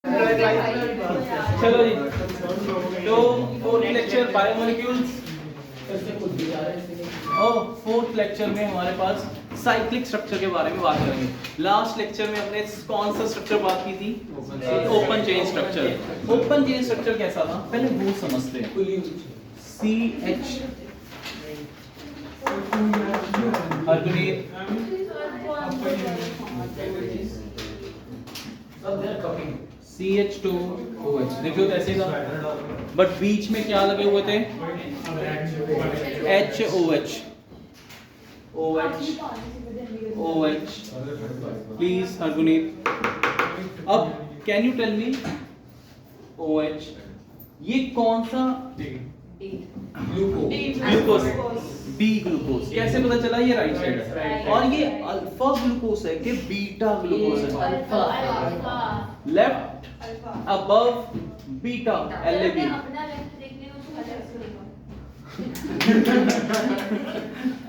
चलो जी, तो fourth lecture biomolecules और फोर्थ लेक्चर में हमारे पास साइक्लिक स्ट्रक्चर के बारे में बात करेंगे। लास्ट लेक्चर में हमने कौन सा स्ट्रक्चर बात की थी? Open chain structure. Open chain structure कैसा था पहले वो समझते हैं। CH CH2OH देखो तो ऐसे था, बट बीच में क्या लगे हुए थे? HOH OH please Harguneet. अब can you tell me OH ये कौन सा? ग्लूकोज। B glucose. कैसे पता चला? ये राइट साइड है और ये अल्फा ग्लूकोज है कि बीटा ग्लूकोज है? Left above beta LAB।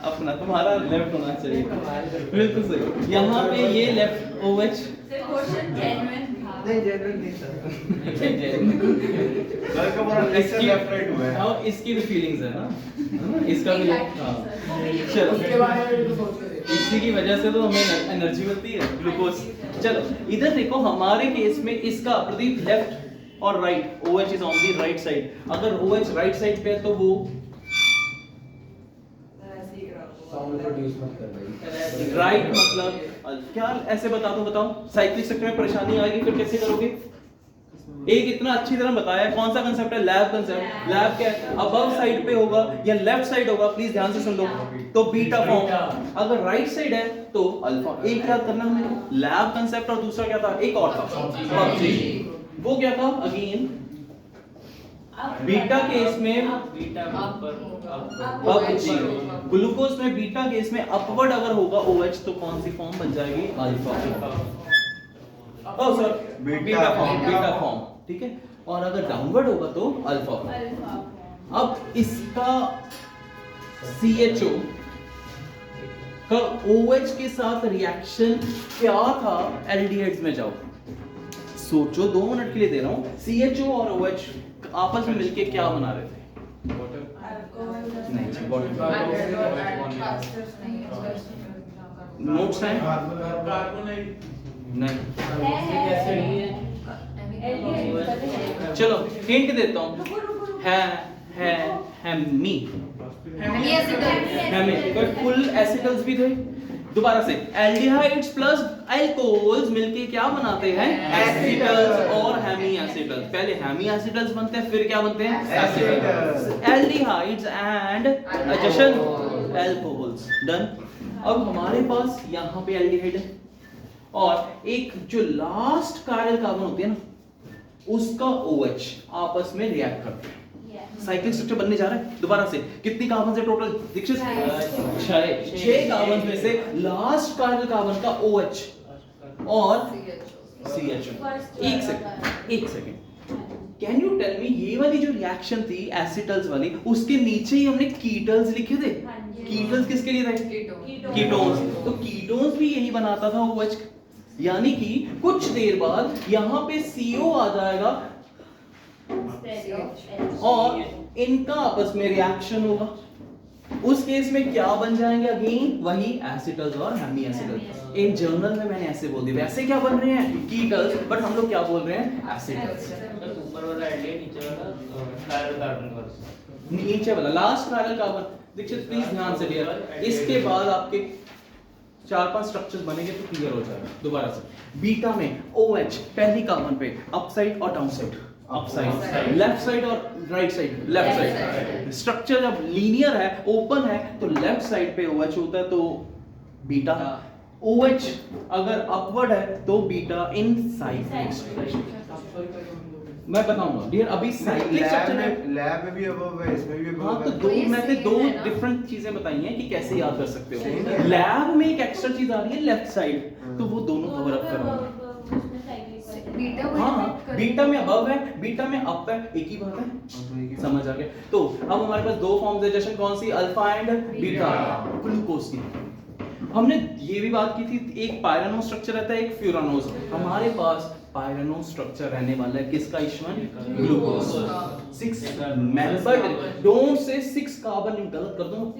अपना तुम्हारा लेफ्ट होना चाहिए, बिल्कुल सही। यहाँ पे ये लेफ्ट OH इसकी भी फीलिंग्स है ना, इसका भी। चलो इसी की वजह से तो हमें एनर्जी मिलती है, ग्लूकोज। चलो इधर देखो, हमारे केस में इसका प्रतीक लेफ्ट और right, OH is on the right side. अगर OH राइट साइड पे है तो वो राइट मतलब क्या? ऐसे बता दो, बताओ। साइक्लिक स्ट्रक्चर में परेशानी आएगी फिर कैसे करोगे? एक इतना अच्छी तरह बताया, कौन सा कंसेप्ट है? Lab concept. लैब क्या है? अबव साइड पे होगा या लेफ्ट साइड होगा? प्लीज ध्यान से सुन लो। तो बीटा फॉर्म। अगर राइट साइड है तो अल्फा। एक याद करना हमें, लैब कंसेप्ट और दूसरा क्या था? एक और था पबजी। वो क्या था? अगेन बीटा केस में पबजी। ग्लूकोज में बीटा केस में अपवर्ड अगर होगा OH तो कौन सी फॉर्म बन जाएगी? अल्फा। सर बीटा फॉर्म, ठीक है। और अगर डाउनवर्ड होगा तो अल्फा। अब इसका CHO का OH के साथ रिएक्शन क्या था? एल्डिहाइड्स में जाओ, सोचो, 2 मिनट के लिए दे रहा हूं। CHO और OH आपस में मिलके क्या बना रहे थे? नहीं, नोट्स हैं? नहीं। चलो हिंट देता हूँ, फुल एसिटल्स भी थे। दोबारा से, एल्डिहाइड्स प्लस अल्कोहल्स मिलके क्या बनाते हैं? एसिटल्स और हेमी एसिटल्स। पहले हेमी एसिटल्स बनते हैं, फिर क्या बनते हैं? Acetals. Aldehydes and addition alcohols. Done. अब हमारे पास यहाँ पे एल्डिहाइड है और एक जो लास्ट कायरल कार्बन होती है ना, उसका OH आपस में रिएक्ट करते हैं। साइक्लिक स्ट्रक्चर बनने जा रहा है। दोबारा से, कितनी कार्बन है टोटल? दीक्षित 6 कार्बन में से लास्ट कायरल कार्बन का OH और CHO। एक second, can you tell me, ये वाली जो रिएक्शन थी एसिटल्स वाली, उसके नीचे ही हमने कीटल्स लिखे थे। कीटल्स किसके लिए थे? कीटोन्स। तो कीटोन्स भी यही बनाता था OH। यानी कि कुछ देर बाद यहाँ पे CO आ जाएगा और इनका आपस में रिएक्शन होगा। उस केस में क्या बन जाएंगे? अगेन वही एसिटल्स और हेमी एसिटल्स। इन जर्नल में मैंने ऐसे बोल दिया। वैसे क्या बन रहे हैं? कीटल्स, बट हम लोग क्या बोल रहे हैं? एसिटल्स। ऊपर वाला एल्डिहाइड, नीचे वाला कायरल कार्बन। नीचे वाला last chiral carbon. Dikshit please ध्यान से डियर, इसके बाद आपके 4-5 स्ट्रक्चर्स बनेंगे तो क्लियर हो जाएगा। दोबारा से, बीटा में OH पहली कार्बन पे अप साइड और down side. Up side, left side और right side. Left side. Structure जब लीनियर है, ओपन है, तो लेफ्ट साइड पे OH होता है तो बीटा। OH अगर अपवर्ड है तो बीटा इन साइड। मैं बताऊंगा डियर, अभी साइक्लिक स्ट्रक्चर में लैब में भी अबव है, इसमें भी अबव। हाँ, तो मैंने 2 डिफरेंट चीजें बताई हैं कि कैसे याद कर सकते हो। लैब में एक एक्स्ट्रा चीज आ रही है लेफ्ट साइड, तो वो दोनों कवर अप करूंगा। हाँ, बीटा में अबव है, बीटा में अप है, एक ही बात है। समझ आ गया? तो अब हमारे पास 2 फॉर्म्स है, जैसे कौन सी? अल्फा एंड बीटा ग्लूकोज की। हमने ये भी बात की थी, एक पायरानोज स्ट्रक्चर रहता है, एक फ्यूरानोज। हमारे पास पायरेनो स्ट्रक्चर रहने वाला है किसका ईश्वन? Glucose. 6 membered, don't say 6 carbon, गलत कर दूं,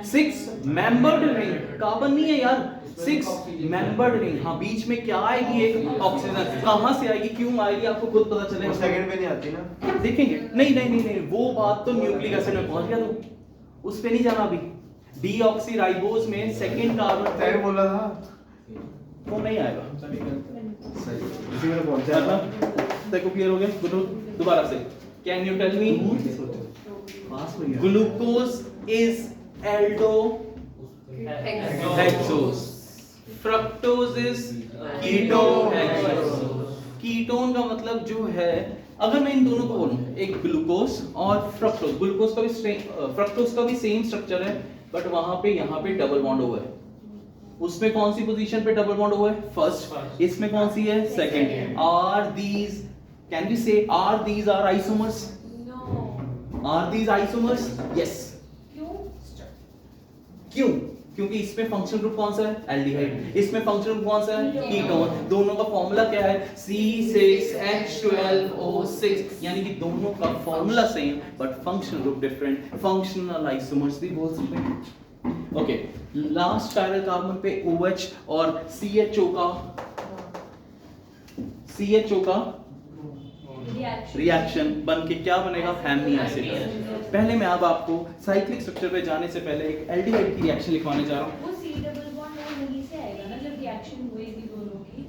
6 मेंबर्ड रिंग, कार्बन नहीं है यार, 6 मेंबर्ड रिंग। हाँ बीच में क्या आएगी? एक ऑक्सीजन। कहां से आएगी, क्यों आएगी, आपको खुद पता चलेगा। सेकंड पे नहीं आती ना, देखेंगे। नहीं नहीं नहीं नहीं, वो बात तो न्यूक्लिक एसिड में पहुंच गया, तो उस पे नहीं जाना अभी। डीऑक्सीराइबोज में सेकंड कार्बन तय बोला था वो नहीं आएगा। सही, इसी में पहुंचा था। देखो क्लियर हो गया? दोबारा से, can you tell me pass हो गया। Glucose is aldohexose, fructose is ketohexose. Ketone का मतलब जो है, अगर मैं इन दोनों को बोलूं, एक ग्लूकोज और फ्रक्टोज, ग्लूकोज का भी फ्रक्टोज का भी सेम स्ट्रक्चर है, बट वहां पे यहाँ पे डबल बॉन्ड हुआ है। उसमें कौन सी पोजीशन पे डबल बॉन्ड हुआ है? फर्स्ट। इसमें कौन सी है? Second. Are these, can we say are these are isomers? No. Are these isomers? Yes. क्यों? क्योंकि इसमें फंक्शन ग्रुप कौन सा है? एल्डिहाइड। इसमें फंक्शन ग्रुप कौन सा है? कीटोन। दोनों का फॉर्मूला क्या है? C6H12O6, यानी कि दोनों का formula same but function group different, functional isomers भी बोल सकते हैं। ओके, लास्ट कायरल कार्बन पे OH और CHO का रिएक्शन बन के क्या बनेगा? Hemi acid. पहले मैं अब आपको साइक्लिक स्ट्रक्चर पे जाने से पहले एक एल्डिहाइड की रिएक्शन लिखवाने जा रहा हूं। वो C डबल बॉन्ड और वहीं से आएगा ना, जब रिएक्शन हुएगी दोनों की,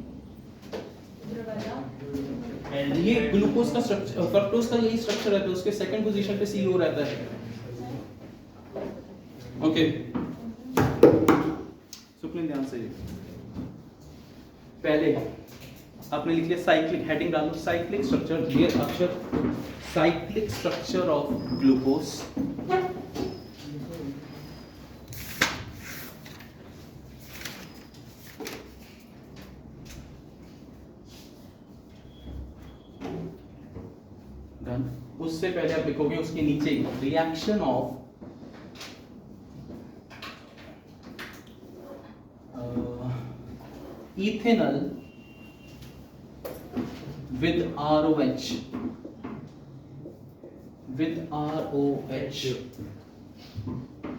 इधर वाला। ये ग्लूकोज का स्ट्रक्चर, फ्रक्टोज का यही स्ट्रक्चर है, तो उसके सेकंड पोजीशन पे CO रहता है। ओके, सुप्रीम ध्यान से, पहले आपने लिख लिया साइक्लिक, हेडिंग डालो साइक्लिक स्ट्रक्चर, ये अक्षर cyclic structure of glucose. Done. उससे पहले आप लिखोगे उसके नीचे reaction of ethanol with ROH, with ROH,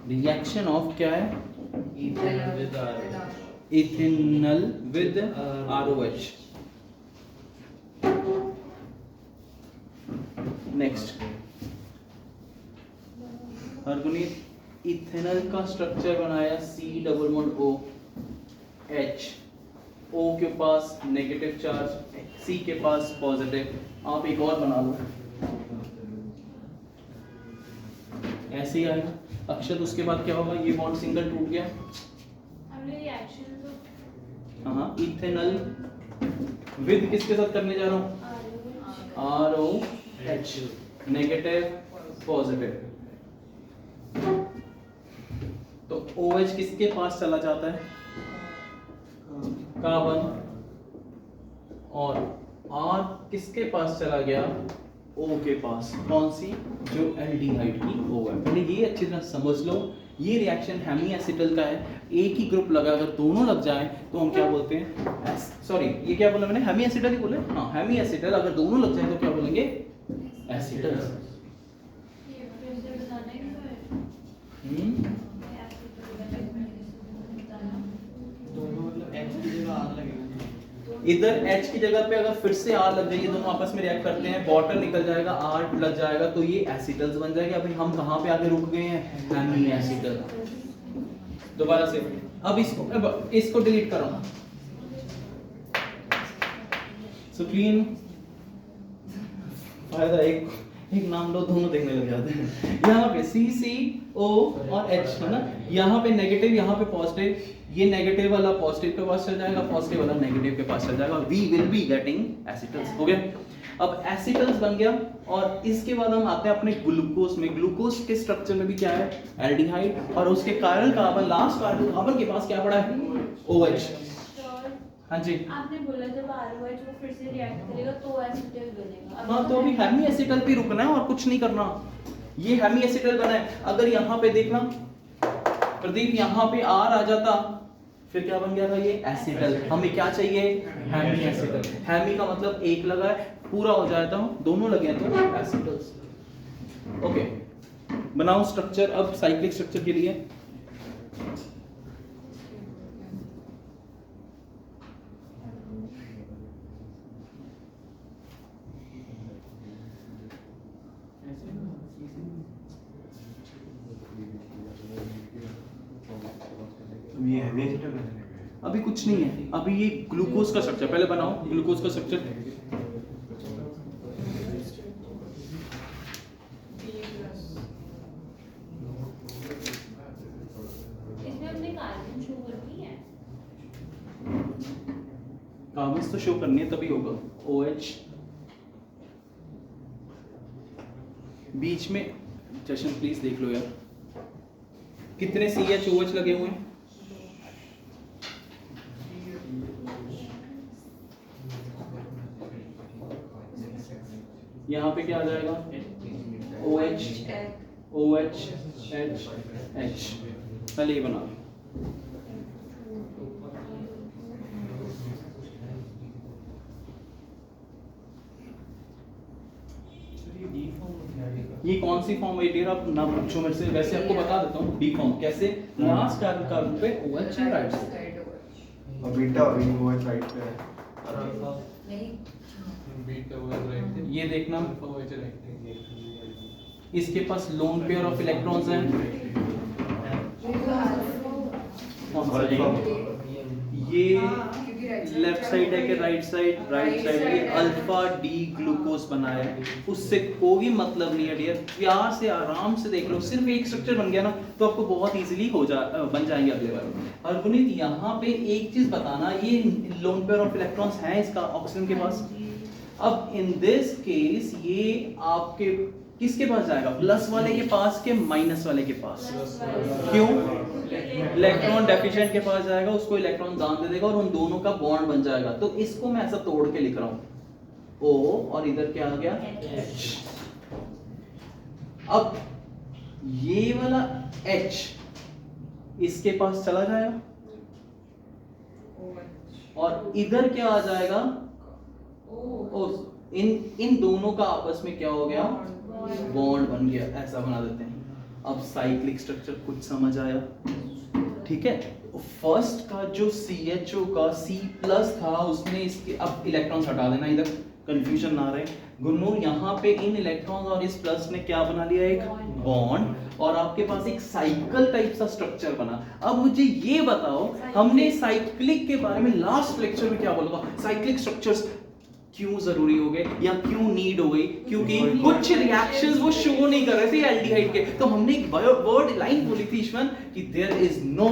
reaction of क्या है? Ethanol with ROH। Next, Harguneet ethanol का स्ट्रक्चर बनाया C double bond O H, O के पास नेगेटिव चार्ज, C के पास पॉजिटिव। आप एक और बना लो, ऐसे ही आएगा अक्षर। उसके बाद क्या होगा? ये बॉन्ड सिंगल टूट गया। हमने रिएक्शन तो हाँ, इथेनॉल विद किसके साथ करने जा रहा हूँ? ROH, negative positive. तो OH किसके पास चला जाता है? कार्बन। और R किसके पास चला गया? O के पास। कौन सी? जो एल्डिहाइड की O है। पहले ये अच्छी तरह समझ लो, ये रिएक्शन हेमी एसिटल का है। एक ही ग्रुप लगा, अगर दोनों लग जाए तो हम क्या बोलते हैं? सॉरी, ये क्या बोला मैंने? हेमी एसिटल ही बोले। हाँ, हेमी एसिटल। अगर दोनों लग जाए तो क्या बोलेंगे? एसिटल। ये फिर से बताना ही है। इधर H की जगह पे अगर फिर से R लग जाए, ये दोनों आपस में रिएक्ट करते हैं, वाटर निकल जाएगा, R लग जाएगा, तो ये एसिटल्स बन जाएगा। अभी हम कहाँ पे आगे रुक गए हैं? Hemiacetal. दोबारा से, अब इसको डिलीट करो। सुप्रीम फायदा एक नाम लो, दोनों देखने लग जाते हैं। यहाँ पे CCO और H है ना, यहाँ पे नेगेटिव, यहाँ पे पॉजिटिव। ये नेगेटिव वाला पॉजिटिव के पास चल जाएगा, पॉजिटिव वाला नेगेटिव के पास चल जाएगा। We will be getting acetals. हो गया? अब एसिटल्स बन गया, और इसके बाद हम आते हैं अपने ग्लूकोज में। ग्लूकोज के स्ट्रक्चर में भी क्या है? एल्डिहाइड, और उसके chiral carbon, last chiral carbon के पास क्या पड़ा है? OH। हाँ जी, आपने बोला जब ROH वो फिर से रिएक्ट करेगा तो एसिटल बनेगा। हाँ, तो अभी हेमी एसिटल पे रुकना है और कुछ नहीं करना। ये हेमी एसिटल बना है। अगर यहाँ पे देखना प्रदीप, यहाँ पे R आ जाता, फिर क्या बन गया था ये एसिटल। हमें क्या चाहिए हेमी एसिटल। हेमी का मतलब एक लगा है, पूरा हो जाए तो दोनों लगे हैं तो एसिटल्स। ओके बनाओ स्ट्रक्चर अब साइक्लिक स्ट्रक्चर के लिए। ये हेमी एसिटल है। अभी कुछ नहीं है, अभी ये ग्लूकोज का स्ट्रक्चर पहले बनाओ। ग्लूकोज का स्ट्रक्चर इसमें हमने कार्बन शो करनी है। कार्बन तो शो करनी है तभी होगा। OH बीच में, जशन प्लीज देख लो यार कितने CHOH लगे हुए हैं। यहाँ पे क्या आ जाएगा OH OH H H। पहले ये बना लो। ये कौन सी फॉर्म है डियर, आप ना पूछो मेरे से, वैसे आपको बता देता हूँ। डी फॉर्म कैसे, लास्ट कार्बन पे OH है राइट साइड और बीटा और OH राइट पे है। और अल्फा नहीं बीटा OH राइट है। ये देखना अल्फा OH राइट है। इसके पास लोन पेयर ऑफ इलेक्ट्रॉन्स हैं। कौन सा ये लेफ्ट साइड है कि राइट साइड, राइट साइड। ये अल्फा डी ग्लूकोज बनाया है, उससे कोई मतलब नहीं है डियर। प्यार से आराम से देख लो, सिर्फ एक स्ट्रक्चर बन गया ना तो आपको बहुत इजीली बन जाएंगे अगले बार। और पुनीत यहाँ पे एक चीज बताना, ये लोन पेयर ऑफ इलेक्ट्रॉन्स है इसका ऑक्सीजन के पास। अब इन दिस केस ये आपके किसके पास जाएगा, प्लस वाले के पास के माइनस वाले के पास। क्यों, इलेक्ट्रॉन डेफिशिएंट के पास जाएगा, उसको इलेक्ट्रॉन दान दे देगा और उन दोनों का बॉन्ड बन जाएगा। तो इसको मैं ऐसा तोड़ के लिख रहा हूं O और इधर क्या आ गया H। अब ये वाला H इसके पास चला जाएगा और इधर क्या आ जाएगा O। इन दोनों का आपस में क्या हो गया, बॉन्ड बन गया। ऐसा बना देते हैं। अब साइक्लिक स्ट्रक्चर कुछ समझ आया, ठीक है। फर्स्ट का जो CHO का C+ था उसमें इसके, अब इलेक्ट्रॉन्स हटा देना, इधर कंफ्यूजन ना रहे। गुन्नूर यहाँ पे इन इलेक्ट्रॉन्स और इस प्लस ने क्या बना लिया, एक बॉन्ड, और आपके पास एक साइकिल टाइप सा स्ट्रक्चर बना। अब मुझे ये बताओ, हमने साइक्लिक के बारे में लास्ट लेक्चर में क्या बोला था, साइक्लिक स्ट्रक्चर्स क्यों जरूरी हो गए या क्यों नीड हो गई, क्योंकि कुछ रिएक्शंस वो शो नहीं कर रहे थे एल्डिहाइड के। तो हमने एक वर्ड लाइन बोली थी ईश्वन कि there is no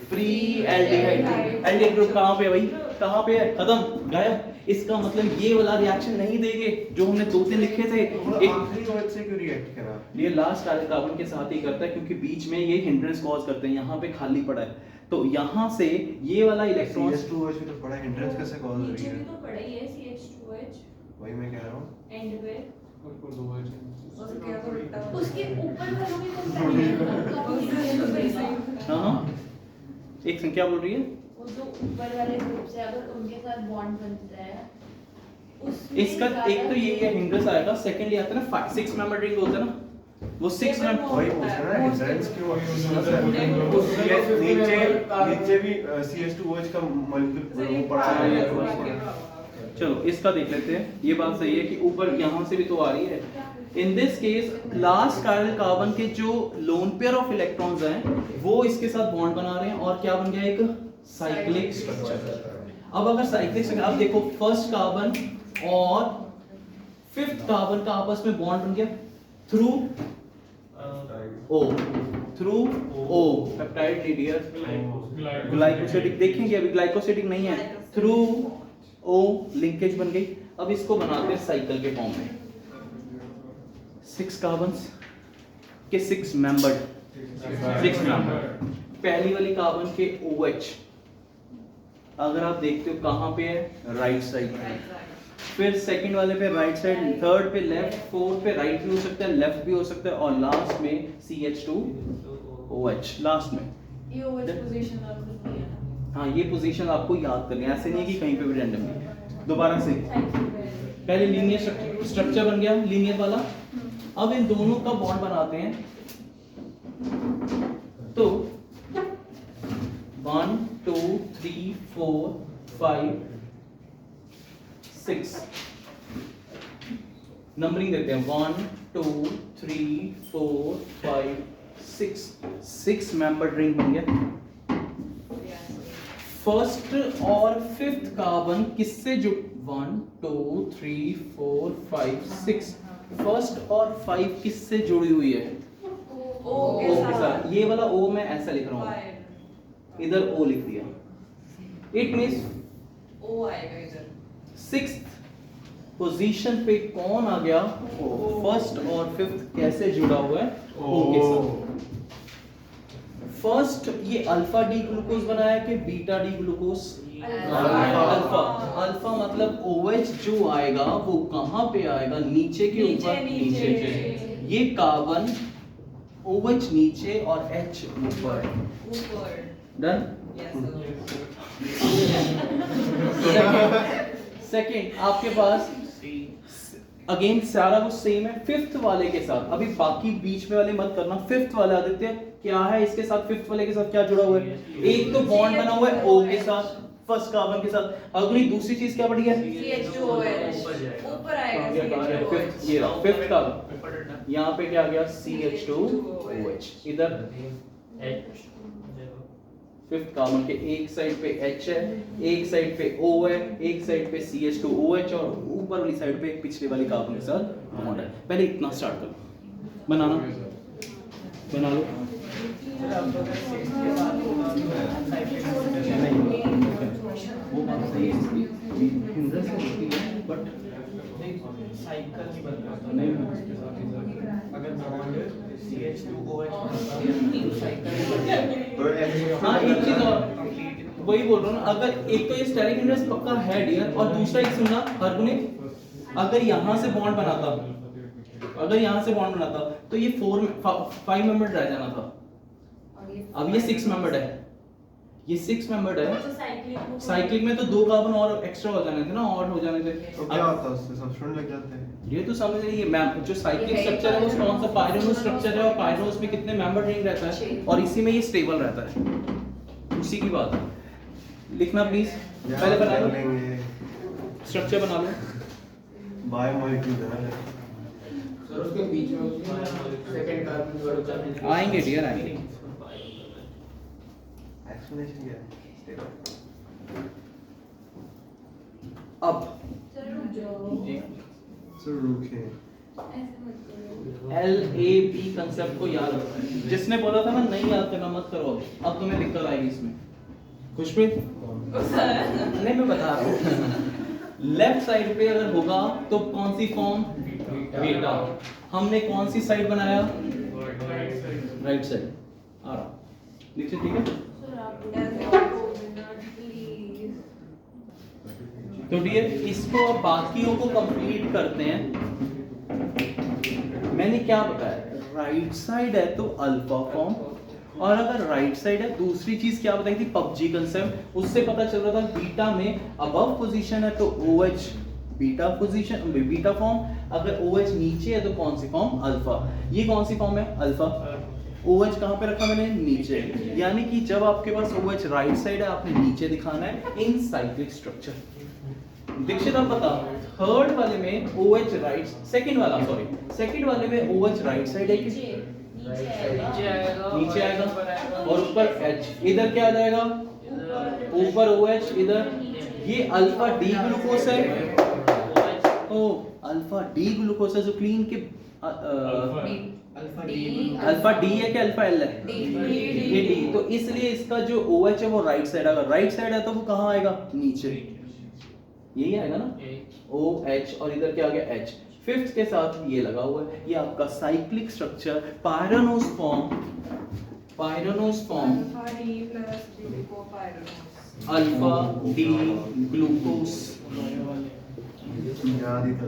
free aldehyde. Aldehyde group कहां पे है भाई, कहां पे है, खत्म, गायब। इसका मतलब ये वाला रिएक्शन नहीं देंगे जो हमने 2-3 लिखे थे। एक आखिरी OH से क्यों रिएक्ट करा, ये लास्ट कार्बन के साथ ही करता है क्योंकि बीच में ये हिंड्रेंस कॉज करते हैं। यहाँ पे खाली पड़ा है तो यहाँ से ये वाला इलेक्ट्रॉन CH2OH भी तो पड़ा है, हिंड्रेंस कैसे कॉज हो रही नीचे है। भी तो पड़ा ही है CH2H वही मैं कह रहा हूँ। एंड पे ऊपर 2 OH है। और क्या तो उल्टा उसके ऊपर वालों में कौन सा है। हाँ एक संख्या बोल रही है, वो जो ऊपर वाले ग्रुप से अगर उनके साथ बॉन्ड बनता है उसमें इसका एक तो ये हिंड्रेंस आएगा, सेकंडली आता है ना 6 मेंबर रिंग होता है ना, वो 6 मेंबर। वही पूछ रहा है हिंड्रेंस क्यों नीचे भी CH2OH का मॉलिक्यूल वो पड़ा है। चलो इसका देख लेते हैं। ये बात सही है कि ऊपर यहाँ से भी तो आ रही है। In this case last chiral carbon के जो लोन पेयर ऑफ इलेक्ट्रॉन्स हैं वो इसके साथ बॉन्ड बना रहे हैं और क्या बन गया, एक साइक्लिक स्ट्रक्चर। अब अगर साइक्लिक स्ट्रक्चर आप देखो, फर्स्ट कार्बन और 5th कार्बन का आपस में बॉन्ड बन गया through O, through O peptide लीडियर ग्लाइकोसिडिक। देखेंगे अभी ग्लाइकोसिडिक नहीं है, थ्रू O लिंकेज बन गई। अब इसको बनाते हैं साइकिल के फॉर्म में। 6 कार्बन्स के 6 मेंबर्ड, पहली वाली कार्बन के OH अगर आप देखते हो कहां पे है, राइट साइड। फिर सेकंड वाले पे राइट साइड, थर्ड पे लेफ्ट, फोर्थ पे राइट भी हो सकता है, लेफ्ट भी हो सकता है, और लास्ट में CH2OH लास्ट में। ये OH पोजीशन और कुछ नहीं है ना। हाँ ये पोजीशन आपको याद करनी है, ऐसे नहीं है कि कहीं पे भी रैंडमली। दोबारा से पहले लीनियर स्ट्रक्चर बन गया, लीनियर वाला। अब इन दोनों का बॉन्ड बनाते हैं, तो 1 2 3 4 5 6 नंबरिंग देते हैं, 1 2 3 4 5 6 मेंबर रिंग बन गया। फर्स्ट और फिफ्थ कार्बन किससे जुड़ 1 2 3 4 5 6 फर्स्ट और 5 किससे जुड़ी हुई है? ओ के साथ। ये वाला ओ मैं ऐसा लिख रहा हूँ, इधर ओ लिख दिया, इट मींस ओ आएगा इधर। सिक्स्थ पोजीशन पे कौन आ गया? ओ। फर्स्ट और फिफ्थ कैसे जुड़ा हुआ है? ओ के साथ। फर्स्ट ये अल्फा डी ग्लूकोज बनाया कि beta D glucose? Alpha. Alpha मतलब OH जो आएगा वो कहाँ पे आएगा? नीचे के ऊपर, नीचे। ये कार्बन OH नीचे और H ऊपर। डन? सेकेंड आपके पास अगेन सारा वो सेम है फिफ्थ वाले के साथ। अभी बाकी बीच में वाले मत करना, फिफ्थ वाला आदित्य क्या है इसके साथ? फिफ्थ वाले के साथ क्या जुड़ा हुआ है? एक तो बॉन्ड बना हुआ है O के साथ, फर्स्ट कार्बन के साथ। अगली दूसरी चीज क्या बढ़ी है? CH2OH ऊपर आएगा। फिफ्थ, ये रहा फिफ्थ कार्बन। यहाँ पे क्या आ गया? CH2OH। इधर फिफ्थ कार्बन के एक साइड पे H है, एक साइड पे O है, एक साइड पे CH2OH और ऊपर वाली साइड पे पिछले वाली कार्बन के साथ बॉन्ड है। पहले इतना स्टार्ट करो, बनाना बना लो। वो बात सही है इसकी, हिंदू से होती है बट साइकिल नहीं बनता नहीं अगर बॉन्ड CH2OH साइकिल। तो ऐसे हाँ एक चीज और वही बोल रहा हूँ ना, अगर एक तो ये स्टेरिक हिंड्रेस पक्का है डियर, और दूसरा एक सुनना हरगुनित, अगर यहाँ से बॉन्ड बनाता, अगर यहाँ से बॉन्ड बनाता तो ये 5 मेंबर रह जाना था। अब ये 6 मेंबर्ड है, ये 6 मेंबर्ड है। साइक्लिक में तो 2 कार्बन और एक्स्ट्रा हो जाने थे ना, और हो जाने थे। तो क्या होता है उससे? सब्स्टिट्यूट लग जाते हैं। ये तो समझ रही है मैम, जो साइक्लिक स्ट्रक्चर है वो कौन सा पायरोनो स्ट्रक्चर है, और पायरोनोस में कितने मेंबर रिंग रहता है, और इसी में ये स्टेबल रहता है। उसी की बात है, लिखना प्लीज। पहले बना लो स्ट्रक्चर, बना लो। बायोमोलिक्यूल है। सर उसके बीच में सेकंड कार्बन जोड़ जाने के आएंगे डियर, आएंगे। एक्सप्लेनेशन क्या है? अब जी सर रुके। LAB कंसेप्ट को याद रखो। जिसने बोला था ना नहीं याद करना मत करो, अब तुम्हें दिक्कत आएगी इसमें। खुशप्रीत नहीं, मैं बता रहा हूँ। लेफ्ट साइड पे अगर होगा तो कौन सी फॉर्म? बीटा। हमने कौन सी साइड बनाया? Right side. आ रहा नीचे, ठीक है। तो डियर इसको अब बाकियों को कंप्लीट करते हैं। मैंने क्या बताया? राइट साइड है तो अल्फा फॉर्म, और अगर राइट साइड है दूसरी चीज क्या बताई थी? PUBG concept. उससे पता चल रहा था बीटा में अबव पोजीशन है तो OH beta position, beta form. अगर OH नीचे है तो कौन सी फॉर्म? अल्फा। ये कौन सी फॉर्म है? अल्फा। OH कहाँ पे रखा मैंने? नीचे। यानी कि जब आपके पास OH राइट साइड है आपने नीचे दिखाना है इन साइक्लिक स्ट्रक्चर। दीक्षित आप बता, थर्ड वाले में OH राइट, सेकंड वाले में OH राइट साइड है कि नीचे आएगा, और ऊपर H। इधर क्या आ जाएगा? ऊपर OH, इधर ये अल्फा डी ग्लूकोज है। ओ अल्फा डी ग्लूकोज है जो क्लीन के अल्फा डी है कि अल्फा एल है? ये डी। तो इसलिए इसका जो OH है वो राइट साइड आएगा। राइट साइड है तो वो कहाँ आएगा? नीचे। यही आएगा ना, OH, और इधर क्या आ गया? H। फिफ्थ के साथ ये लगा हुआ है। ये आपका cyclic structure pyranose form, alpha D glucose, याद ही था।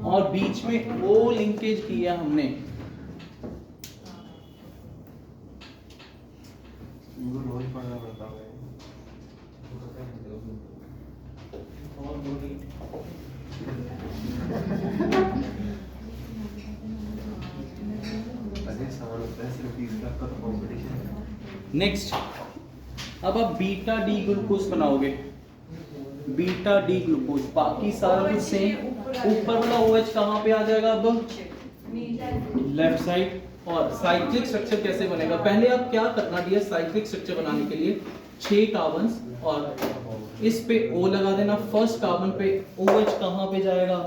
और बीच में O लिंकेज किया हमने। इनको रोज पढ़ना पड़ता है। अरे सामान होता है सिर्फ 20 लाख का कंपटीशन है। नेक्स्ट, अब आप बीटा डी ग्लूकोज बनाओगे। बीटा डी ग्लूकोज, बाकी सारा कुछ सेम। ऊपर वाला OH कहाँ पे आ जाएगा अब? Left side. और साइक्लिक स्ट्रक्चर कैसे बनेगा? पहले आप क्या करना डियर, साइक्लिक स्ट्रक्चर बनाने के लिए 6 कार्बन्स और इस पे O लगा देना। फर्स्ट कार्बन पे OH कहाँ पे जाएगा?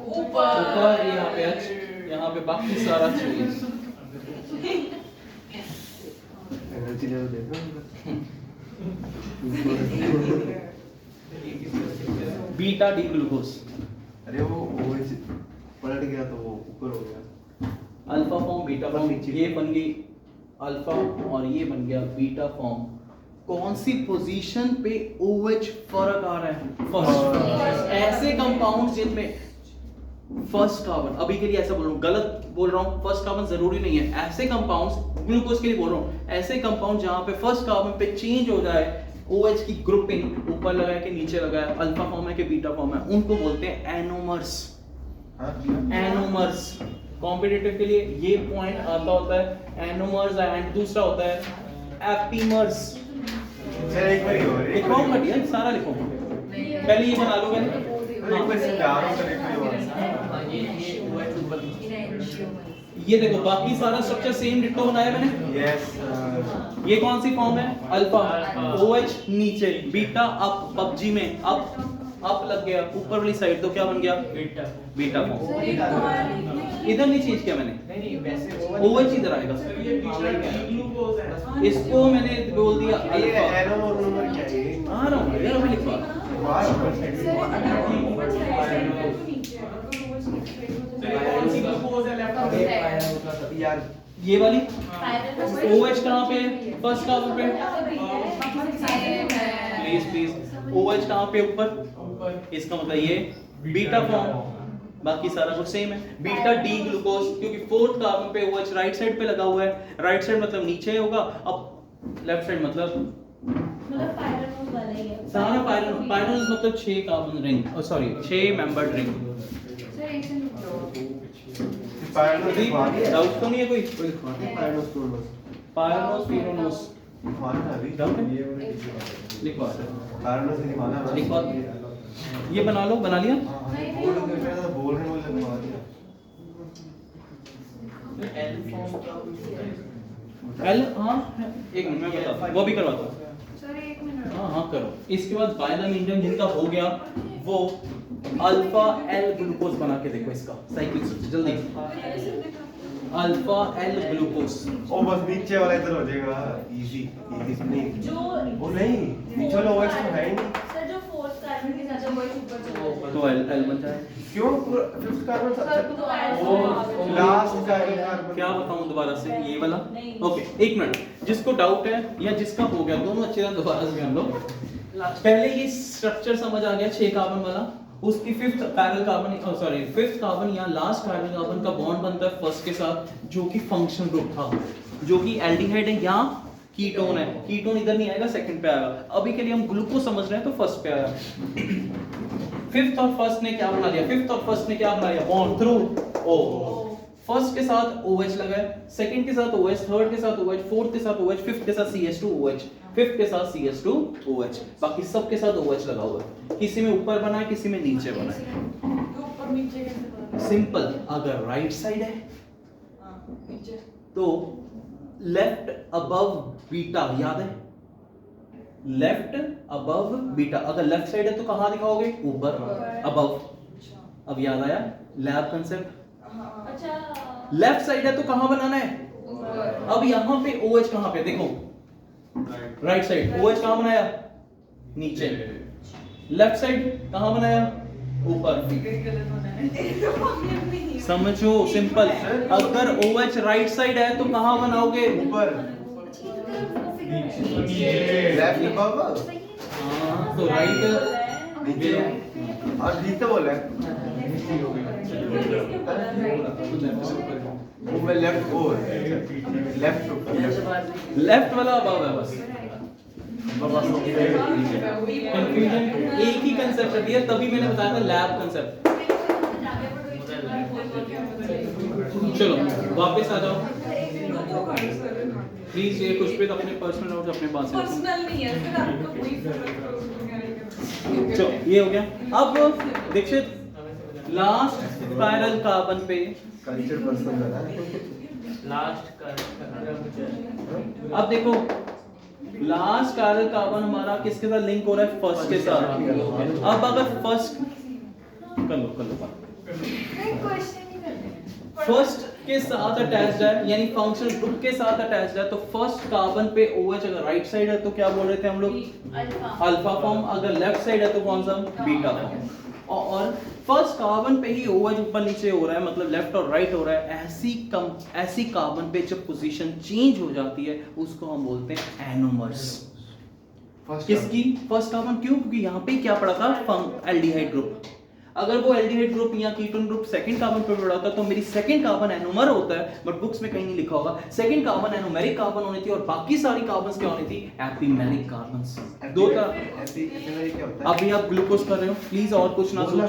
ऊपर, यहाँ पे H, यहाँ पे बाकी सारा चाहिए। एनर्जी लेवल देखो। बीटा डी ग्लूकोज, अरे वो OH पलट गया तो वो ऊपर हो गया। अल्फा फॉर्म बीटा फॉर्म, नीचे। ये बन गई अल्फा और ये बन गया बीटा फॉर्म। कौन सी पोजीशन पे OH फर्क आ रहा है? फर्स्ट। ऐसे कंपाउंड जिनमें फर्स्ट कार्बन, अभी के लिए ऐसा बोल रहा हूँ, गलत बोल रहा हूँ, फर्स्ट कार्बन जरूरी नहीं है। ऐसे कंपाउंड्स, ग्लूकोज के लिए बोल रहा हूँ, ऐसे कंपाउंड जहां पे फर्स्ट कार्बन पे चेंज हो जाए, OH की ग्रुपिंग ऊपर लगाए कि नीचे लगाए, अल्फा फॉर्म है कि बीटा फॉर्म है, उनको बोलते हैं एनोमर्स। हाँ एनोमर्स कॉम्पिटिटिव के लिए ये पॉइंट आता होता है, एनोमर्स। एंड दूसरा होता है एपीमर्स। चल एक बार ही हो रही है। लिखवाऊंगा डियर, सारा लिखूंगा, पहले ये बना लो पहले। एक बार से प्यार होता है ये देखो बाकी सारा स्ट्रक्चर सेम डिट्टो बनाया मैंने। यस। ये कौन सी फॉर्म है? अल्फा, OH नीचे, बीटा अप, पबजी में अप लग गया, ऊपर वाली साइड तो क्या बन गया? Beta form. इधर नहीं चेंज किया मैंने, OH इधर आएगा। इसको मैंने बोल दिया ये अल्फा। एनोमर क्या है? आ रहा हूँ यार, अभी लिखवा। यार ये वाली OH कहाँ पे है? फर्स्ट कार्बन पे। प्लीज प्लीज, OH कहाँ पे? ऊपर। इसका मतलब ये बीटा फॉर्म, बाकी सारा कुछ सेम है। बीटा डी ग्लूकोज, क्योंकि फोर्थ कार्बन पे OH राइट साइड पे लगा हुआ है, राइट साइड मतलब नीचे होगा, अब लेफ्ट साइड मतलब पायरनोस वाला ही है। सारा पायरनोस मतलब 6 carbon ring, sorry 6 membered ring. Sir एक से डाउट तो नहीं है कोई? पायरनोस पायरनोस फिरोनोस डाउट है? लिखवा लिखवा, ये बना लो। बना लिया? बोल रहे बोले लिखवा दिया। एल, हाँ एक मिनट मैं बताता हूँ, वो भी करवाता हूँ। सर एक मिनट। हाँ हाँ करो। इसके बाद बाइनम इंजन जिनका हो गया वो अल्फा एल ग्लूकोज बना के देखो इसका साइक्लिक स्ट्रक्चर जल्दी। अल्फा एल ग्लूकोज, ओ बस नीचे वाला इधर हो जाएगा, इजी इजी नहीं जो वो नहीं नीचे वाला OH तो है ही नहीं। सर जो फोर्थ कार्बन के साथ वो ऊपर चला जाएगा। तो एल बन जाए। क्यों फिफ्थ कार्बन सर सबसे तो ऐसा लास्ट कार्बन क्या बताऊं दोबारा से? ये वाला नहीं। ओके एक मिनट, जिसको डाउट है या जिसका हो गया दोनों अच्छे तरह दोबारा से हम लोग। पहले ये स्ट्रक्चर समझ आ गया 6 कार्बन वाला, उसकी फिफ्थ कार्बन या लास्ट कार्बन का बॉन्ड बनता है फर्स्ट के साथ, जो कि फंक्शन ग्रुप था, जो कि एल्डिहाइड है या कीटोन है। कीटोन इधर नहीं आएगा, सेकंड पे आएगा। अभी के लिए हम ग्लूकोज समझ रहे हैं तो फर्स्ट पे आया। फिफ्थ और फर्स्ट ने क्या बना लिया? Bond through O। फर्स्ट के साथ OH लगा है, सेकंड के साथ OH, थर्ड के साथ OH, फोर्थ के साथ OH, फिफ्थ के साथ CH2OH, फिफ्थ के साथ CH2OH, बाकी सब के साथ OH लगा हुआ है। किसी में ऊपर बना है, किसी में नीचे बना है। ऊपर नीचे कैसे बना? सिंपल, अगर राइट साइड है हां नीचे तो लेफ्ट अबव बीटा, याद है? Left above beta. अगर लेफ्ट साइड है तो कहां दिखाओगे? ऊपर, अबव। अब याद आया लैब कंसेप्ट? अच्छा लेफ्ट साइड है तो कहां बनाना है? अब यहां पे OH कहां पे? देखो राइट साइड, OH कहां बनाया? नीचे। लेफ्ट साइड कहां बनाया? ऊपर। समझो सिंपल, अगर OH राइट साइड है तो कहां बनाओगे? ऊपर लेफ्ट अबव। हाँ तो राइट नीचे और ठीक तो बोल रहा है वो मैं लेफ्ट लेफ्ट लेफ्ट वाला अबव है बस। कंफ्यूजन एक ही कंसेप्ट रखी है, तभी मैंने बताया था लैब कंसेप्ट। चलो वापस आ जाओ प्लीज, ये कुछ पे अपने पर्सनल नोट अपने पास रखो। पर्सनल नहीं है फिर आपको वही चलो ये हो गया। अब दीक्षित लास्ट स्पाइरल कार्बन पे कल्चर पर्सन का लास्ट का अब देखो लास्ट स्पाइरल कार्बन हमारा किसके साथ लिंक हो रहा है? फर्स्ट के साथ। अब अगर फर्स्ट कर लो फर्स्ट के साथ अटैच्ड है यानी फंक्शनल ग्रुप के साथ अटैच्ड है, तो फर्स्ट कार्बन पे OH अगर राइट साइड है तो क्या बोल रहे थे हम लोग? Alpha form. अगर लेफ्ट साइड है तो कौन सा? Beta form. और फर्स्ट कार्बन पे ही OH ऊपर नीचे हो रहा है, मतलब लेफ्ट और राइट हो रहा है। ऐसी कार्बन पे जब पोजीशन चेंज हो जाती है उसको हम बोलते हैं एनोमर्स। किसकी? First carbon. क्यों? क्योंकि यहाँ पे क्या पड़ा था? Aldehyde group. अगर वो एल्डिहाइड ग्रुप या कीटोन ग्रुप सेकंड कार्बन पे पड़ा होता तो मेरी सेकंड कार्बन एनोमर होता है, बट बुक्स में कहीं नहीं लिखा होगा। सेकंड कार्बन एनोमेरिक कार्बन होनी थी और बाकी सारी कार्बन्स क्या होनी थी? एपिमेरिक कार्बन्स। दो तरह। एपिमेरिक क्या होता है? अभी आप ग्लूकोज कर रहे हो, प्लीज और कुछ ना सोचो।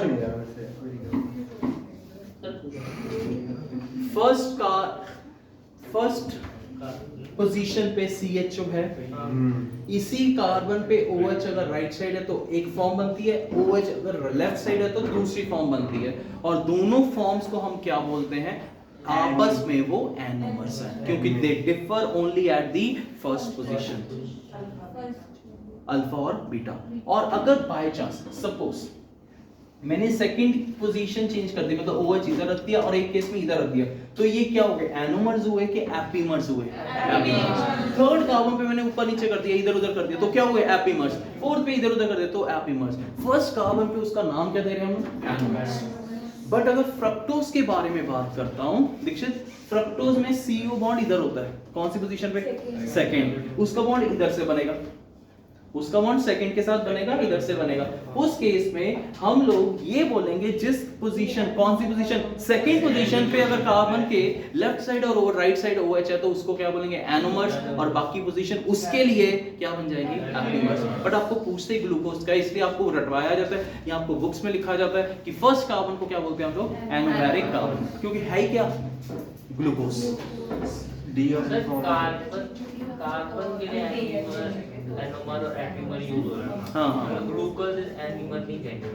फर्स्ट पोजीशन पे CHO है, इसी कार्बन पे OH अगर राइट साइड है तो एक फॉर्म बनती है, OH अगर लेफ्ट साइड है तो दूसरी फॉर्म बनती है, और दोनों फॉर्म्स को हम क्या बोलते हैं? आपस में वो एनोमर्स हैं, क्योंकि they differ only at the first position, alpha और बीटा। और अगर बाय चांस सपोज मैंने सेकंड पोजीशन चेंज कर दी, मतलब OH इधर रख दिया और एक केस में इधर रख दिया, तो ये क्या हो गए? एनोमर्स हुए कि एपीमर्स हुए? थर्ड कार्बन पे मैंने ऊपर नीचे कर दिया, इधर उधर कर दिया, तो क्या हुए? एपीमर्स। फोर्थ पे इधर उधर कर दिया तो एपीमर्स। फर्स्ट कार्बन पे उसका नाम क्या दे रहे हैं हम? एनोमर्स। बट अगर फ्रक्टोज के बारे में बात करता हूं दीक्षित, फ्रक्टोज में CO बॉन्ड इधर होता है, कौन सी पोजीशन पे? सेकंड। उसका बॉन्ड इधर से बनेगा, उसका बॉन्ड सेकंड के साथ बनेगा, इधर से बनेगा। उस केस में हम लोग ये बोलेंगे जिस पोजीशन, कौन सी पोजीशन? सेकंड पोजीशन पे अगर कार्बन के लेफ्ट साइड और राइट साइड OH है तो उसको क्या बोलेंगे? एनोमर्स। और बाकी पोजीशन उसके लिए क्या बन जाएगी? एपीमर्स। बट आपको पूछते ही ग्लूकोज का, इसलिए आपको रटवाया जाता है या आपको बुक्स में लिखा जाता है कि फर्स्ट कार्बन को क्या बोलते हैं हम लोग? एनोमेरिक कार्बन, क्योंकि है ही क्या? ग्लूकोज। डी और कार्बन के लिए एनोमर और एपिमर यूज हो रहा है। हाँ। ग्लूकोज एनिमर नहीं कहेंगे,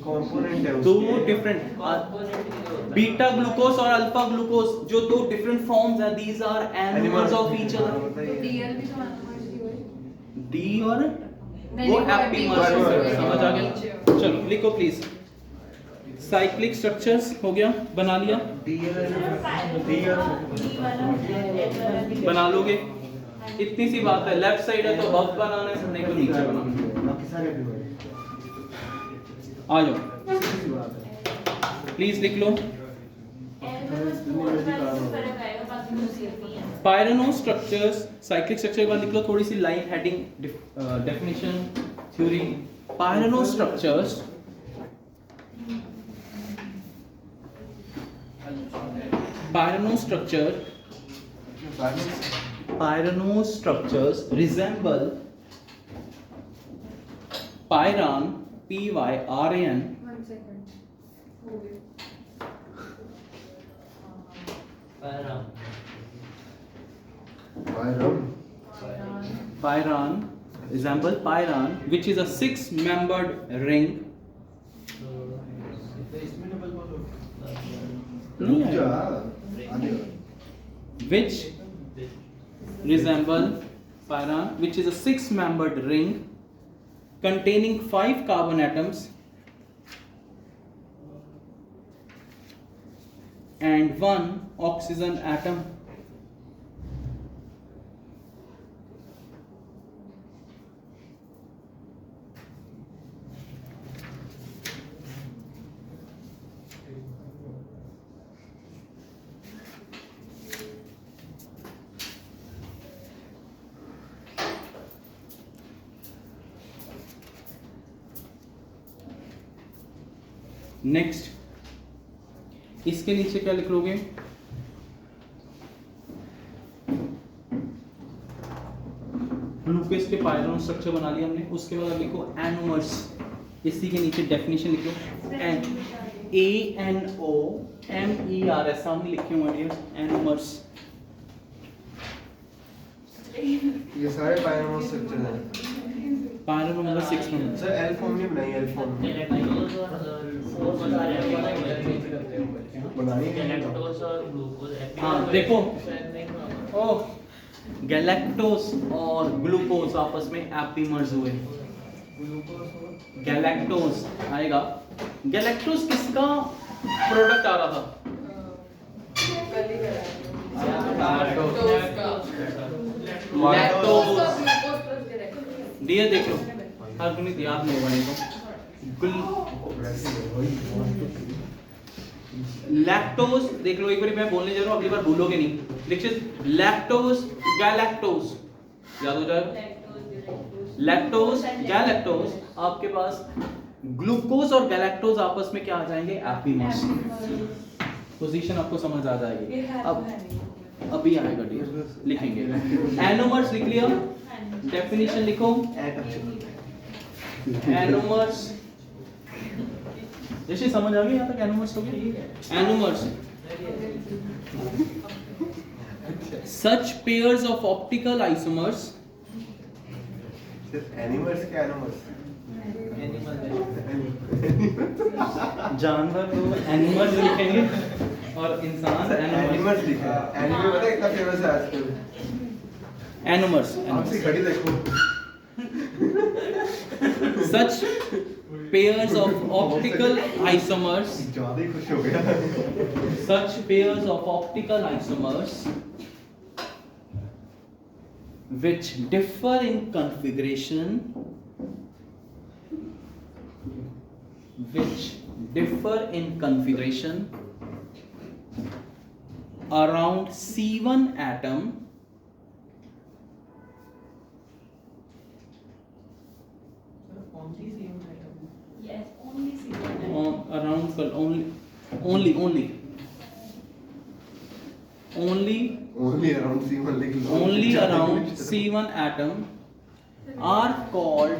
कंपोनेंट है दो उसके। डिफरेंट कंपोनेंट के लिए होता है। बीटा ग्लूकोज और अल्फा ग्लूकोज जो दो डिफरेंट फॉर्म्स हैं, these are anomers of each other. DL भी तो एनिमल्स ही हुए। डी और नहीं, वो वो एपीमर्स एपीमर्स है, है। समझ आ गया? चलो लिखो प्लीज। साइक्लिक स्ट्रक्चर्स हो गया, बना लिया? बना लोगे? इतनी सी बात है, लेफ्ट साइड है तो अब बनाना है, नहीं तो नीचे बनाना। बाकी सारे आ जाओ प्लीज लिख लो। पायरेनो स्ट्रक्चर्स, साइक्लिक स्ट्रक्चर के बाद लिख लो थोड़ी सी line heading, definition, theory. Pyrano structures resemble pyran, PYRAN, One second. हो गया। pyran resemble pyran, which is a 6-membered ring. नहीं है। Which resemble pyran, which is a 6-membered ring containing 5 carbon atoms and 1 oxygen atom. Next इसके नीचे क्या लिख लोगे? इसके पायरोन स्ट्रक्चर बना लिया हमने। उसके बाद लिखो एनोमर्स, इसी के नीचे डेफिनेशन लिखो ANOMERS सामने लिखे हुए हैं एनोमर्स। ये सारे पायरोमर स्ट्रक्चर हैं पायरोन नंबर 6 में सर। एल फॉर्म नहीं बनाई, एल फॉर्म गैलेक्टोज और फोर बता रहे हैं बनाई है। गैलेक्टोज और ग्लूकोज हाँ देखो, ओ गैलेक्टोज और ग्लूकोज आपस में एपिमर्स हुए। गैलेक्टोज आएगा, गैलेक्टोज किसका प्रोडक्ट आ रहा था? लैक्टोज। डियर देख लो, हर गुणित याद नहीं होगा इनको। लैक्टोज देख लो, एक बार मैं बोलने जा रहा हूँ, अगली बार भूलोगे नहीं। दीक्षित, लैक्टोज गैलेक्टोज याद हो जाएगा। लैक्टोज गैलेक्टोज, आपके पास ग्लूकोज और गैलेक्टोज आपस में क्या आ जाएंगे? एपिमर्स। पोजीशन आपको समझ आ जाएगी। अब अभी आएगा डियर, लिखेंगे। एनोमर्स लिख लिया, डेफिनेशन लिखो एनोमर्स। जैसे समझ आ गई यहाँ तक एनोमर्स हो गई। Anomers such pairs of optical isomers animals के एनिमल्स जानवर तो एनिमल्स लिखेंगे और इंसान एनिमल्स लिखा है। एनिमल पता है कितना फेमस है आजकल? एनिमल्स। आपसे घड़ी देखो। such pairs of optical isomers ज्यादा ही खुश हो गया। such pairs of optical isomers which differ in configuration around C1 atom Yes, only C1 around only Only around C1 लिख लो। only around C1 atom are called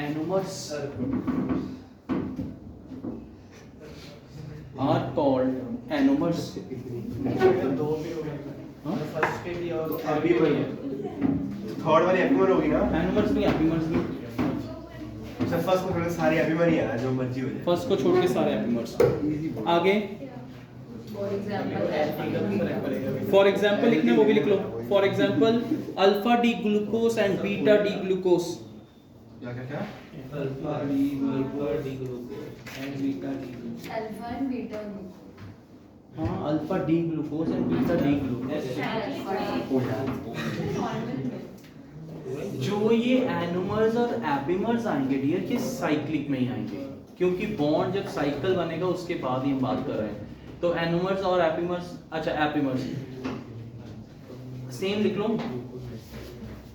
anomers. Are called anomers. हाँ? Third वाली epimer होगी ना? Anomers नहीं, epimers नहीं। Sir first को थोड़े सारे एपिमर ही है ना, जो मर्जी हो जाए। फर्स्ट को छोड़ के सारे epimers। आगे फॉर एग्जाम्पल लिखना है, वो भी लिख लो। For example alpha D glucose and beta D glucose. क्या क्या क्या? Alpha D glucose and beta D glucose. Alpha and beta glucose. हाँ, alpha D glucose and beta D glucose. जो ये एनोमर्स और एपिमर्स आएंगे डियर, ये साइक्लिक में ही आएंगे, क्योंकि बॉन्ड जब साइकिल बनेगा उसके बाद ही हम बात कर रहे हैं। तो एनोमर्स और एपिमर्स, अच्छा एपिमर्स सेम लिख लो।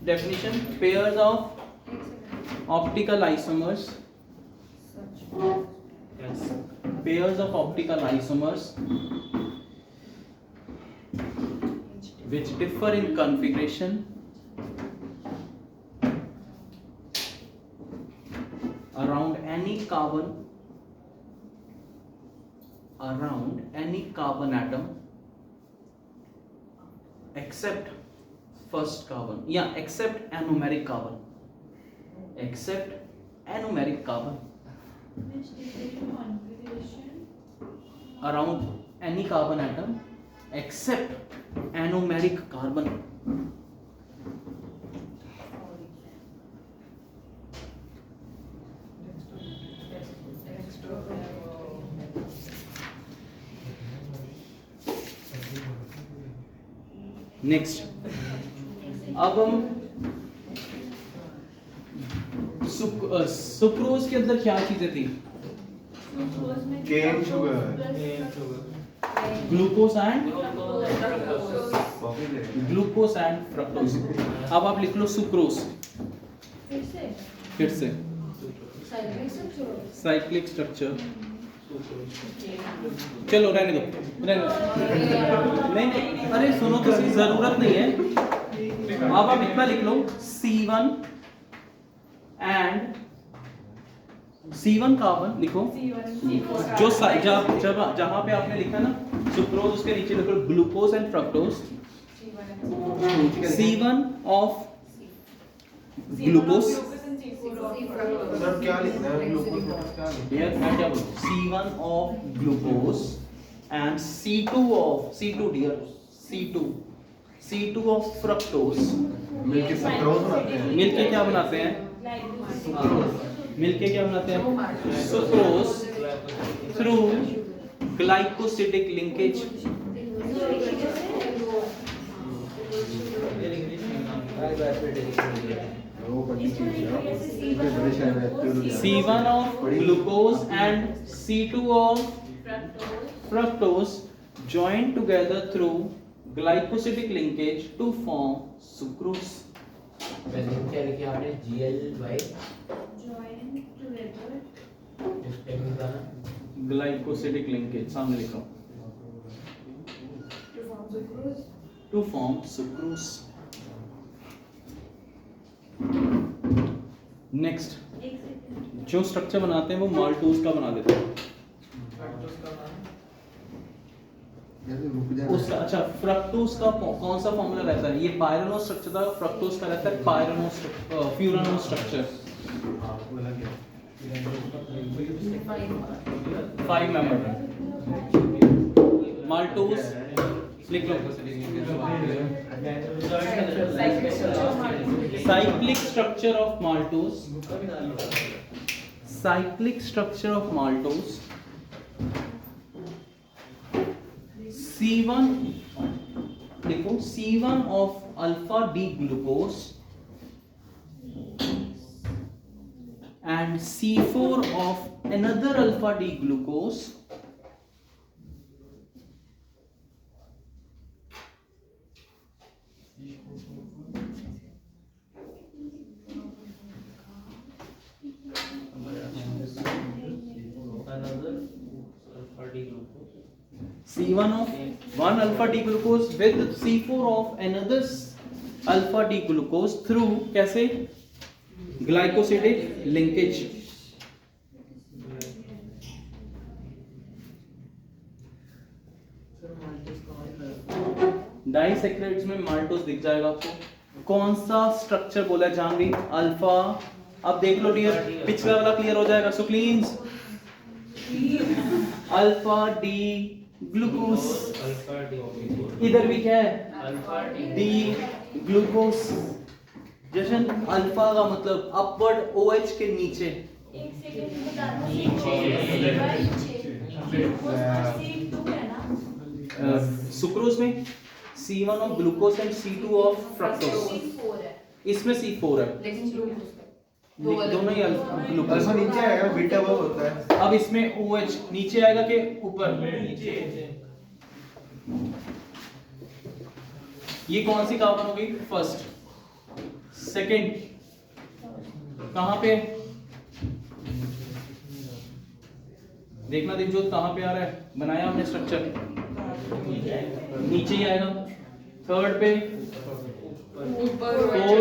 Definition pairs of optical isomers, pairs of optical isomers which differ in configuration around any carbon atom except first carbon, except anomeric carbon, Which differ in configuration around any carbon atom except anomeric carbon. Next, अब हम sucrose के अंदर क्या चीजें थी? sucrose में Cane sugar. Glucose and fructose. अब आप लिख लो सुक्रोज, फिर से साइक्लिक स्ट्रक्चर। चलो रहने दो, नहीं, अरे सुनो तो, जरूरत नहीं है। अब आप इतना लिख लो C1 एंड C1 कार्बन लिखो, C1 जो जहां पे आपने लिखा ना सुक्रोज, उसके नीचे लिखो glucose and fructose. C1 of glucose, sir क्या लिखना है ग्लूकोज क्या लिखना डियर मैं क्या बोलूं, C1 of glucose and C2 of C2 dear C2 of fructose. है? मिलके सुक्रोज बनाते हैं। मिलके क्या बनाते हैं? मिलके क्या बनाते हैं? Sucrose through glycosidic linkage. वो बड़ी चीज है, इतने बड़े शहर में C1 of glucose and C2 of fructose join together through glycosidic linkage to form sucrose. पहले क्या लिखे आपने GL/, Join together. उस टाइम का ना Glycosidic linkage सामने लिखो, to form sucrose. नेक्स्ट एक सेकंड। जो स्ट्रक्चर बनाते हैं वो माल्टोज का बना देते हैं। जैसे रुक जाए उसका अच्छा फ्रक्टोज का कौन सा फॉर्मूला रहता है? ये पायरानो स्ट्रक्चर था, फ्रक्टोज का रहता है pyrano furano structure. 5 member maltose लिख लो, cyclic structure of maltose, cyclic structure of maltose C1 देखो, C1 of alpha D glucose and C4 of another alpha D glucose another alpha D glucose. C1 of one alpha D glucose with C4 of another alpha D glucose through कैसे? Glycosidic linkage। डाइसैकराइड्स में maltose दिख जाएगा आपको। कौन सा structure बोला है Janvi? Alpha. अब देख लो डियर, पिछला वाला क्लियर हो जाएगा। So cleans alpha D glucose, alpha D glucose, इधर भी क्या है? Alpha D glucose. जशन अल्फा का मतलब अपवर्ड OH के नीचे। एक सेकंड बता दो। C2 है ना? सुक्रोज में C1 of glucose and C2 of fructose, C4 है इसमें C4 है, लेकिन दोनों ही अल्फा ग्लूकोज। नीचे आएगा, बीटा वो होता है। अब इसमें OH नीचे आएगा कि ऊपर? ये कौन सी कार्बन होगी? फर्स्ट। सेकंड कहां पे? देखना दिनजोत कहां पे आ रहा है, बनाया हमने स्ट्रक्चर, नीचे ही आएगा। थर्ड पे ऊपर Four.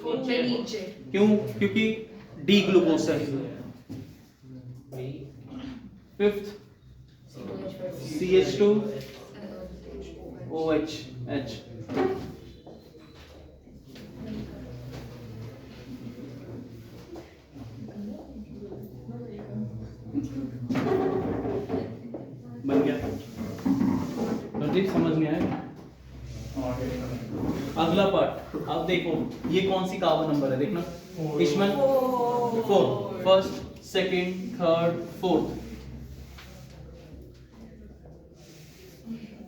नीचे नीचे क्यों? क्योंकि डी ग्लूकोज है। Fifth CH2 OH H। बन गया। प्रदीप समझ में आया? अगला पार्ट, अब देखो ये कौन सी कार्बन नंबर है देखना। इसमें 4, फर्स्ट सेकंड थर्ड फोर्थ,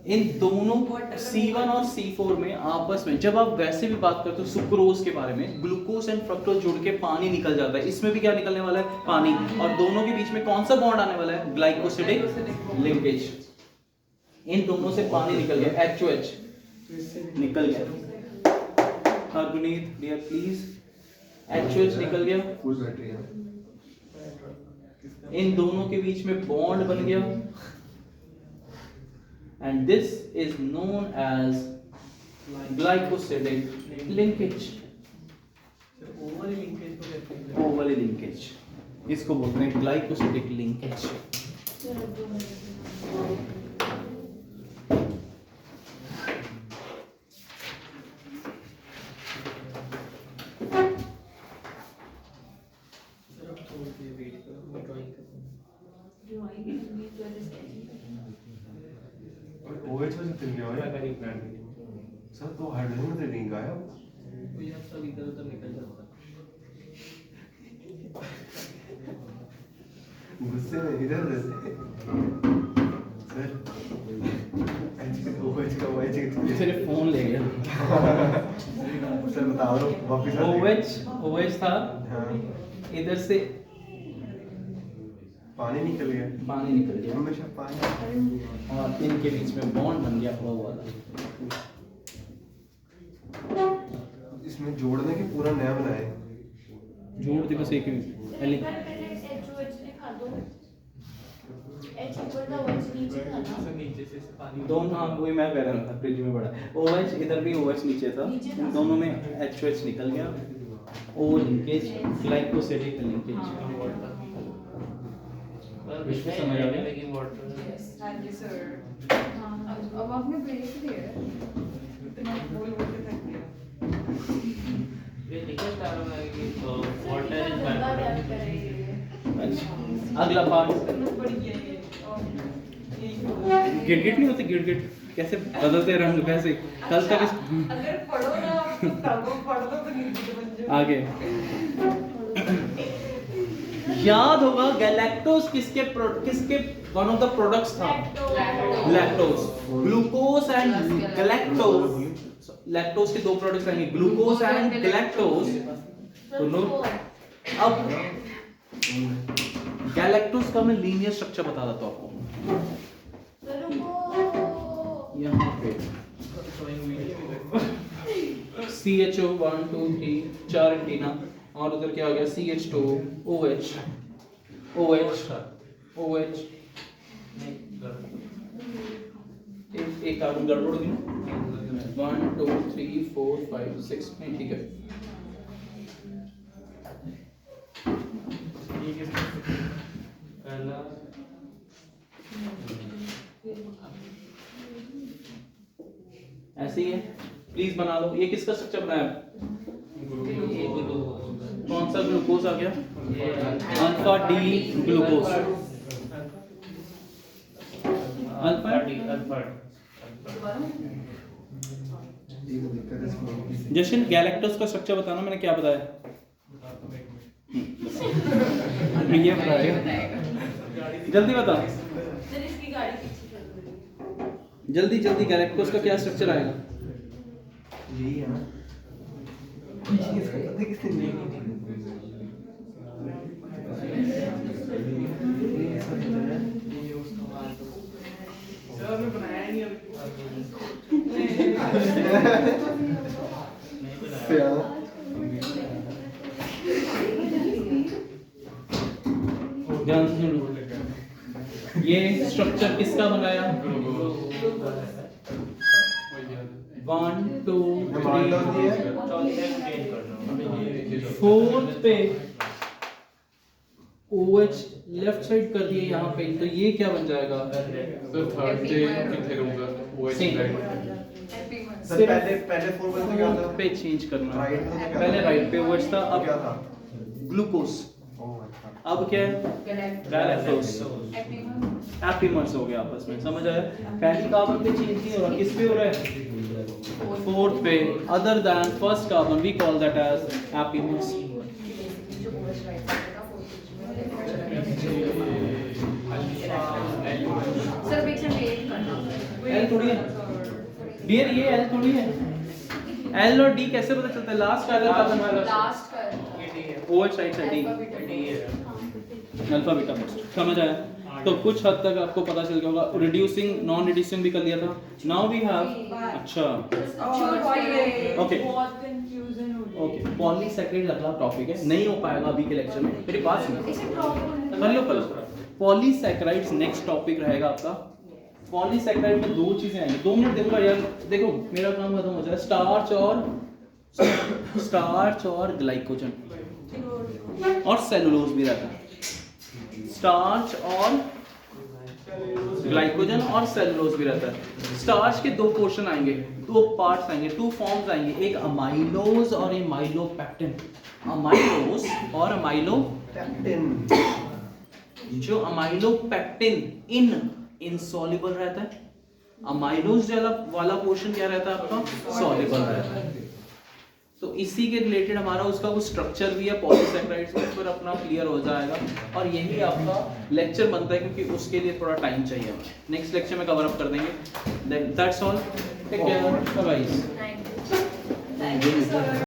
इन दोनों C1 और C4 में आपस में जब आप वैसे भी बात करते हो सुक्रोज के बारे में, ग्लूकोज एंड फ्रक्टोज जुड़ के पानी निकल जाता है। इसमें भी क्या निकलने वाला है? पानी। और दोनों के बीच में कौन सा बॉन्ड आने वाला है? Glycosidic linkage. इन दोनों से पानी निकल गया, HOH निकल गया। हरगुनीत डियर प्लीज, HOH निकल गया, फुल बैटरी है। इन दोनों के बीच में बॉन्ड बन गया, and this is known as glycosidic linkage। Overly linkage को कहते हैं। ओवरली लिंकेज, इसको बोलते हैं ग्लाइकोसिडिक लिंकेज। OH में से गया है सर, तो हाइड्रोजन में से नहीं गायब। तो ये सब इधर उधर निकल जाता है। गुस्से में इधर उधर सर, OH का OH तेरे फोन ले गया। सर बता दो वापस आ OH था, हाँ, इधर से पानी निकल गया। पानी निकल गया हमेशा पानी। और इनके बीच में बॉन्ड बन गया O वाला। इसमें जोड़ने के पूरा नया बनाए। जोड़ दे बस एक ही एलिक सब नीचे से पानी दोनों, हाँ वही मैं कह रहा था, फ्रिज में पड़ा OH, इधर भी OH नीचे था, दोनों में HOH निकल गया। O linkage, glycosidic linkage. विश्व समझ आ गया? लेकिन वाटर हाँ जी सर। अब आपने ब्रेक दिया है। बोल बोल के थक गया। ये लिखा था ना कि वाटर इज बाय अच्छा, अगला पार्ट गिरगिट नहीं होते, गिरगिट कैसे बदलते रंग, वैसे कल तक अगर पढ़ो ना तब पढ़ दो तो गिरगिट बन जाओ। आगे याद होगा गैलेक्टोज किसके वन ऑफ द प्रोडक्ट्स था? Lactose. Glucose and galactose, lactose के दो प्रोडक्ट्स रहेंगे, ग्लूकोज एंड गैलेक्टोज। दोनों। अब गैलेक्टोज का मैं लीनियर स्ट्रक्चर बता देता हूं आपको। यहाँ पे CHO 1 2 3 4 एंटीना, और उधर क्या हो गया CH2 OH OH OH। एक कार्बन गड़बड़ होगी ना, 1 2 3 4 5 6 नहीं, ठीक है। पहला ऐसे ही है, प्लीज बना लो। ये किसका स्ट्रक्चर बनाया? कौन सा ग्लूकोज आ गया? Alpha D glucose. अल्फा जशन, गैलेक्टोज का स्ट्रक्चर बताना, मैंने क्या बताया? ये बताएगा, जल्दी बताओ, जल्दी जल्दी। गैलेक्टोज का क्या स्ट्रक्चर आएगा? यही है ना, इसको पता किसने नहीं ध्यान से सुनो, ये स्ट्रक्चर किसका बनाया? 1 2 3 फोर्थ पे OH लेफ्ट साइड कर दिए यहाँ पे, तो ये क्या बन जाएगा? सर थर्ड डे कितने रहूंगा OH Same. राइट। सर पहले 4 में क्या था? पे चेंज करना, राइट में क्या पहले था? राइट पे OH था, अब क्या था? ग्लूकोज, ओह अच्छा। अब क्या है? गैलेक्टोज। एपिमर एपिमर्स हो गया आपस में, समझ आया? पहली कार्बन पे चेंज नहीं हो रहा, किस पे हो रहा है? फोर्थ पे। Other than first carbon we call that as epimers. Sir बीच में वेट करना। L थोड़ी है डियर, ये L थोड़ी है। L और D कैसे पता चलता है? लास्ट कार्बन लास्ट कर OH साइड से D, अल्फा बीटा फर्स्ट, समझ आया? तो कुछ हद तक आपको पता चल गया होगा। रिड्यूसिंग, नॉन रिड्यूसिंग भी कर लिया था। नाउ वी हैव, अच्छा ओके ओके, पॉलीसैकेराइड अगला टॉपिक है, नहीं हो पाएगा अभी के लेक्चर में, मेरे पास नहीं कर लो कल। पॉलीसैकेराइड्स नेक्स्ट टॉपिक रहेगा आपका। पॉलीसैकेराइड में दो चीजें आएंगी, 2 मिनट देखो यार, देखो मेरा काम खत्म हो जाए। स्टार्च और स्टार्च और ग्लाइकोजन और सेलुलोज भी रहता है। स्टार्च और ग्लाइकोजन और सेलुलोज भी रहता है। स्टार्च के दो पोर्शन आएंगे, दो पार्ट्स आएंगे, टू फॉर्म्स आएंगे, एक अमाइलोज और एक माइलोपेक्टिन। अमाइलोज और अमाइलोपेक्टिन। जो अमाइलोपेक्टिन इनसॉल्युबल रहता है, अमाइलोज वाला पोर्शन क्या रहता है आपका, सॉल्युबल रहता है। तो इसी के रिलेटेड हमारा उसका वो स्ट्रक्चर भी है पॉलीसैकेराइड्स में, फिर अपना क्लियर हो जाएगा। और यही आपका लेक्चर बनता है क्योंकि उसके लिए थोड़ा टाइम चाहिए हमें। नेक्स्ट लेक्चर में कवर अप कर देंगे। That's all, take care, bye bye. Thank you sir.